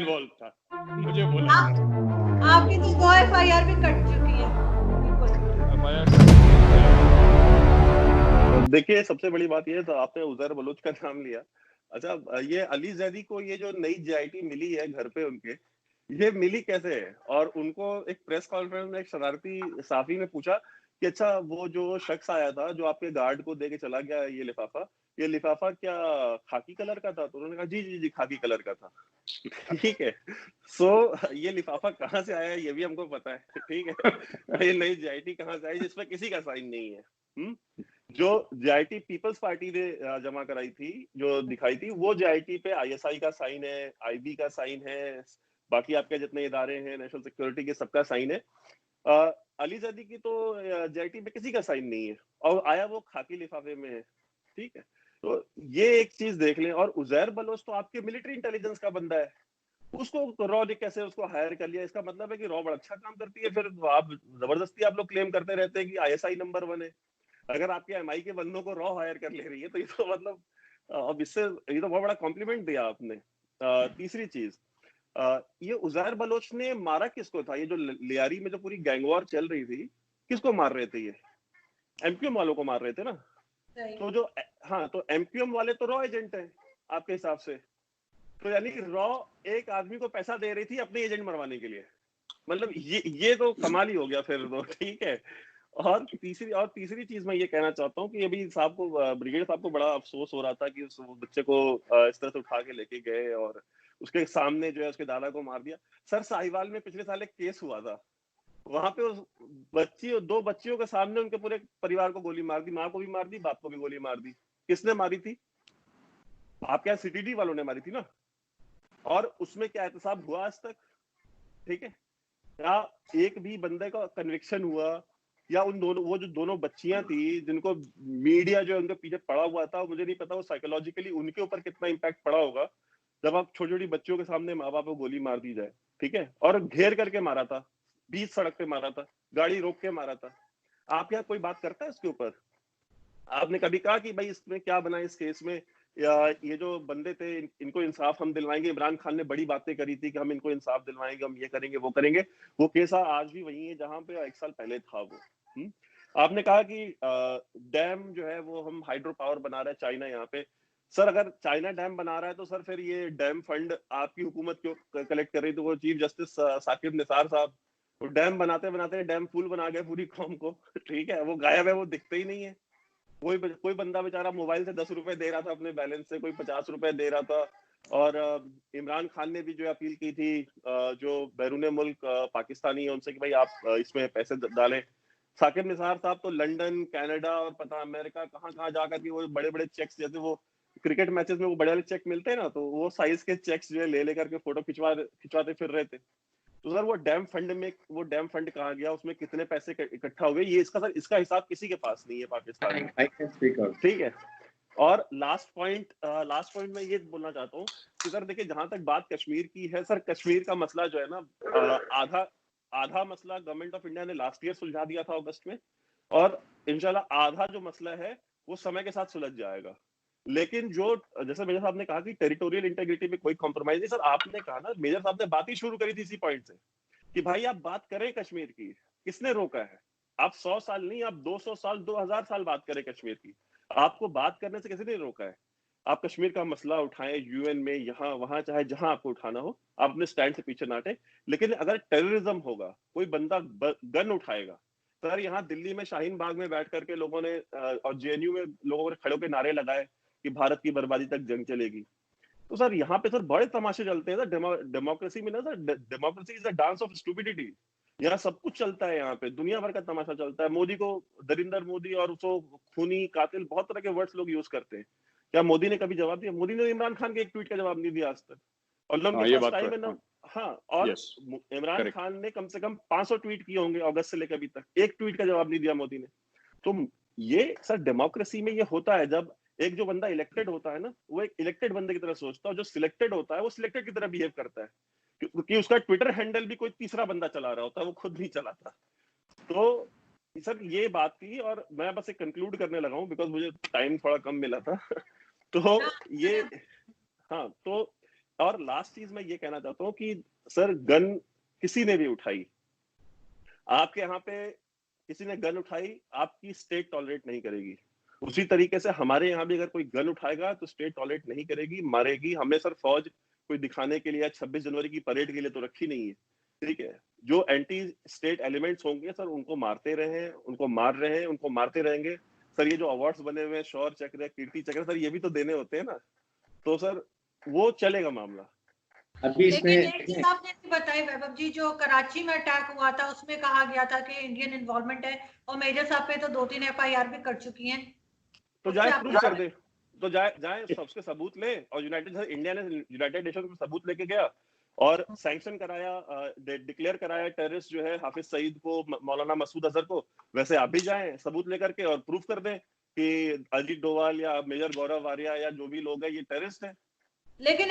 Involve था, मुझे बोला गया। आपकी तो 2 FIR भी कट चुकी है। देखिए सबसे बड़ी बात ये तो आपने उजैर बलोच का नाम लिया। अच्छा, ये अली जैदी को ये जो नई JIT मिली है घर पे उनके, ये मिली कैसे है? और उनको एक प्रेस कॉन्फ्रेंस में एक शरारती साफी ने पूछा कि अच्छा वो जो शख्स आया था जो आपके गार्ड को दे के चला गया ये लिफाफा क्या खाकी कलर का था? तो उन्होंने कहा जी जी जी खाकी कलर का था। ठीक है। सो ये लिफाफा कहाँ से आया ये भी हमको पता है। ठीक है। ये नई JIT कहाँ से आई जिसमें किसी का साइन नहीं है। जो JIT पीपल्स पार्टी ने जमा कराई थी, जो दिखाई थी, वो JIT पे ISI का साइन है, IB का साइन है, बाकी आपके जितने इदारे हैं नेशनल सिक्योरिटी के सबका साइन है। अली जैदी की तो JIT पे किसी का साइन नहीं है और आया वो खाकी लिफाफे में है। ठीक है। तो ये एक चीज देख लें। और उजैर बलोच तो आपके मिलिट्री इंटेलिजेंस का बंदा है, उसको रॉ ने कैसे उसको हायर कर लिया? इसका मतलब है कि रॉ बड़ा अच्छा काम करती है। फिर आप जबरदस्ती आप लोग क्लेम करते रहते हैं कि ISI नंबर 1 है। अगर आपके MI के बंदों को रॉ हायर कर ले रही है तो ये तो मतलब अब इससे ये तो बहुत बड़ा कॉम्प्लीमेंट दिया आपने। तीसरी चीज, ये उजैर बलोच ने मारा किसको था? ये जो लियारी में जो पूरी गैंग वॉर चल रही थी, किसको मार रहे थे? ये MQM वालों को मार रहे थे ना। तो जो हाँ, तो MQM वाले तो रॉ एजेंट है आपके हिसाब से। तो यानी कि रॉ एक आदमी को पैसा दे रही थी अपने एजेंट मरवाने के लिए। मतलब ये तो कमाल ही हो गया फिर तो। ठीक है। और तीसरी चीज मैं ये कहना चाहता हूँ कि अभी साहब को, ब्रिगेड साहब को बड़ा अफसोस हो रहा था कि उस बच्चे को इस तरह से उठा के लेके गए और उसके सामने जो है उसके दादा को मार दिया। सर साहिवाल में पिछले साल एक केस हुआ था, वहां पे उस दो बच्चियों के सामने उनके पूरे परिवार को गोली मार दी, माँ को भी मार दी, बाप को भी गोली मार दी। किसने मारी थी? आपके यहाँ CTD वालों ने मारी थी ना। और उसमें क्या एहतसाब हुआ आज तक? ठीक है। क्या एक भी बंदे का कन्विक्शन हुआ? या उन दोनों, वो जो दोनों बच्चियां थी जिनको मीडिया जो उनके पीछे पड़ा हुआ था, मुझे नहीं पता वो साइकोलॉजिकली उनके ऊपर कितना इम्पैक्ट पड़ा होगा जब आप छोटी छोटी बच्चियों के सामने माँ बाप को गोली मार दी जाए। ठीक है। और घेर करके मारा था, बीच सड़क पे मारा था, गाड़ी रोक के मारा था। आप यहाँ कोई बात करता है इसके ऊपर? आपने कभी कहा कि भाई इसमें क्या बना इस केस में, या ये जो बंदे थे इनको इंसाफ हम दिलवाएंगे? इमरान खान ने बड़ी बातें करी थी कि हम इनको इंसाफ दिलवाएंगे, हम ये करेंगे वो करेंगे। वो केस आज भी वही है जहां पे 1 साल पहले था वो। आपने कहा कि डैम जो है वो हम हाइड्रो पावर बना रहे हैं चाइना यहाँ पे। सर अगर चाइना डैम बना रहा है तो सर फिर ये डैम फंड आपकी हुकूमत क्यों कलेक्ट कर रही? तो वो चीफ जस्टिस साकिब निसार साहब, वो डैम बनाते बनाते डैम पुल बना गए पूरी कौम को। ठीक है। वो गायब है, वो दिखते ही नहीं है। कोई बंदा बेचारा मोबाइल से 10 रुपए दे रहा था अपने बैलेंस से, कोई 50 रुपए दे रहा था। और इमरान खान ने भी जो अपील की थी जो बैरून मुल्क पाकिस्तानी है उनसे कि भाई आप इसमें पैसे डालें। साकिब निसार साहब तो लंदन, कनाडा और पता अमेरिका कहाँ कहाँ जाकर के वो बड़े बड़े चेक्स, जैसे वो क्रिकेट मैचेस में वो बड़े वाले चेक मिलते हैं ना, तो वो साइज के चेक्स जो है ले लेकर के फोटो खिंचवाते फिर रहे थे। तो सर वो डैम फंड कहाँ गया, उसमें कितने पैसे इकट्ठा हुए, ये इसका हिसाब किसी के पास नहीं है पाकिस्तान में। ठीक है। और लास्ट पॉइंट मैं ये बोलना चाहता हूँ कि सर देखिए जहां तक बात कश्मीर की है, सर कश्मीर का मसला जो है ना, आधा मसला गवर्नमेंट ऑफ इंडिया ने लास्ट ईयर सुलझा दिया था अगस्त में, और इंशाल्लाह आधा जो मसला है वो समय के साथ सुलझ जाएगा। लेकिन जो जैसे मेजर साहब ने कहा कि टेरिटोरियल इंटीग्रिटी में कोई कॉम्प्रोमाइज नहीं, सर आपने कहा ना, मेजर साहब ने बात ही शुरू करी थी इसी पॉइंट से कि भाई आप बात करें कश्मीर की, किसने रोका है? आप 100 साल नहीं, आप 200 साल 2000 साल बात करें कश्मीर की, आपको बात करने से किसी ने रोका है? आप कश्मीर का मसला उठाएं UN में, यहाँ वहां, चाहे जहां आपको उठाना हो, आप अपने स्टैंड से पीछे ना हटें। लेकिन अगर टेररिज्म होगा, कोई बंदा गन उठाएगा, सर यहाँ दिल्ली में शाहीन बाग में बैठ करके लोगों ने और JNU में लोगों ने खड़े होकर नारे लगाए कि भारत की बर्बादी तक जंग चलेगी। तो सर यहाँ पे सर बड़े तमाशे चलते हैं सर डेमोक्रेसी में ना sir. Democracy is the dance of stupidity. यहाँ सब कुछ चलता है, यहाँ पे दुनिया भर का तमाशा चलता है। मोदी को दरिंदर मोदी और उसको खूनी कातिल बहुत तरह के वर्ड्स लोग यूज करते हैं। क्या मोदी ने कभी जवाब दिया? मोदी ने इमरान खान के एक ट्वीट का जवाब नहीं दिया आज तक, और ना उनके पास टाइम है ना। हाँ, और इमरान खान ने कम से कम 500 ट्वीट किए होंगे अगस्त से लेकर अभी तक, एक ट्वीट का जवाब नहीं दिया मोदी ने। तो ये सर डेमोक्रेसी में ये होता है, जब एक जो बंदा इलेक्टेड होता है ना, वो एक इलेक्टेड बंदे की तरह सोचता है, और जो सिलेक्टेड होता है वो सिलेक्टेड की तरह बिहेव करता है, क्योंकि उसका ट्विटर हैंडल भी कोई तीसरा बंदा चला रहा होता है, वो खुद नहीं चलाता। तो सर ये बात थी, और मैं बस एक कंक्लूड करने लगा हूँ बिकॉज मुझे टाइम थोड़ा कम मिला था। तो ये हाँ, तो और लास्ट चीज मैं ये कहना चाहता हूँ कि सर गन किसी ने भी उठाई, आपके यहाँ पे किसी ने गन उठाई, आपकी स्टेट टॉलरेट नहीं करेगी। उसी तरीके से हमारे यहाँ भी अगर कोई गन उठाएगा तो स्टेट टॉलरेट नहीं करेगी, मारेगी। हमने सर फौज कोई दिखाने के लिए 26 जनवरी की परेड के लिए तो रखी नहीं है, ठीक है। जो एंटी स्टेट एलिमेंट्स होंगे सर उनको मारते रहे, उनको मार रहे हैं, उनको मारते रहेंगे। सर ये जो अवार्ड्स बने हुए हैं, शौर्य चक्र, कीर्ति चक्र, सर ये भी तो देने होते हैं ना, तो सर वो चलेगा मामला। अभी लेकिन इसमें एक चीज आपने नहीं बताई वैभव जी, जो कराची में अटैक हुआ था उसमें कहा गया था कि इंडियन इन्वॉल्वमेंट है, और मेजर साहब पे तो 2-3 FIR भी कर चुकी हैं। तो जाए प्रूव कर दे, तो जाए सबके सबूत ले। और इंडिया ने यूनाइटेड नेशन में सबूत लेके गया और सैंक्शन कराया, डिक्लेयर कराया टेररिस्ट जो है हाफिज सईद को, मौलाना मसूद अजहर को। वैसे आप भी जाएं सबूत लेकर के और प्रूफ कर दें कि अजीत डोवाल या मेजर गौरव आर्या या जो भी लोग हैं ये टेररिस्ट है। लेकिन